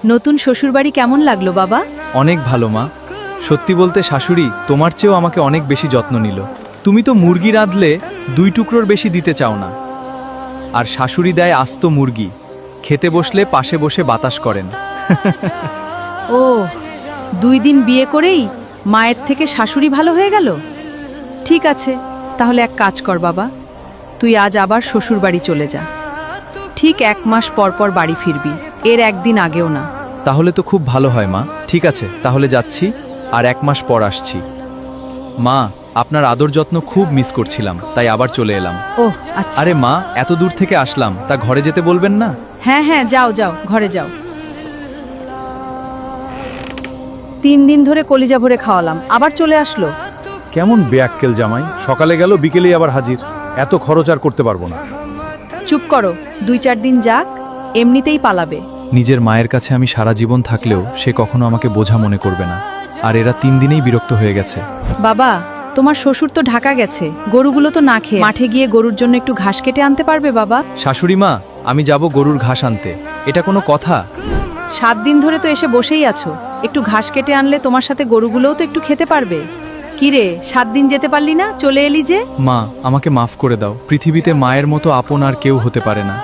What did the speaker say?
নতুন শ্বশুরবাড়ি কেমন লাগলো বাবা? অনেক ভালো মা। সত্যি বলতে শাশুড়ি তোমার চেয়েও আমাকে অনেক বেশি যত্ন নিল। তুমি তো মুরগি রাঁধলে 2 টুকরোর বেশি দিতে চাও না, আর শাশুড়ি দেয় আস্ত মুরগি, খেতে বসলে পাশে বসে বাতাস করেন। ও, 2 দিন বিয়ে করেই মায়ের থেকে শাশুড়ি ভালো হয়ে গেল। ঠিক আছে, তাহলে এক কাজ কর বাবা, তুই আজ আবার শ্বশুরবাড়ি চলে যা। ঠিক 1 মাস পর পর বাড়ি ফিরবি, এর একদিন আগেও না। তাহলে তো খুব ভালো হয় মা। ঠিক আছে, তাহলে যাচ্ছি, আর 1 মাস পর আসছি। মা, আপনার আদর যত্ন খুব মিস করছিলাম, তাই আবার চলে এলাম। ওহ আচ্ছা। আরে মা, এত দূর থেকে আসলাম, তা ঘরে যেতে বলবেন না? হ্যাঁ হ্যাঁ, যাও যাও, ঘরে যাও। 3 দিন ধরে কলিজা ভরে খাওয়ালাম, আবার চলে আসলো। কেমন বেয়াক্কেল জামাই, সকালে গেল বিকেলেই আবার হাজির। এত খরচ আর করতে পারবো না। চুপ করো, 2-4 দিন যাক, এমনিতেই পালাবে। নিজের মায়ের কাছে আমি সারা জীবন থাকলেও সে কখনো আমাকে বোঝা মনে করবে না, আর এরা 3 দিনেই বিরক্ত হয়ে গেছে। বাবা, তোমার শ্বশুর তো ঢাকা গেছে, গরুগুলো তো না খেয়ে মাঠে গিয়ে গরুর জন্য একটু ঘাস কেটে আনতে পারবে বাবা? শাশুড়ি মা, আমি যাব গরুর ঘাস আনতে, এটা কোনো কথা? 7 দিন ধরে তো এসে বসেই আছো, একটু ঘাস কেটে আনলে তোমার সাথে গরুগুলোও তো একটু খেতে পারবে। কি রে, 7 দিন যেতে পারলি না, চলে এলি যে? মা, আমাকে মাফ করে দাও। পৃথিবীতে মায়ের মতো আপন আর কেউ হতে পারে না।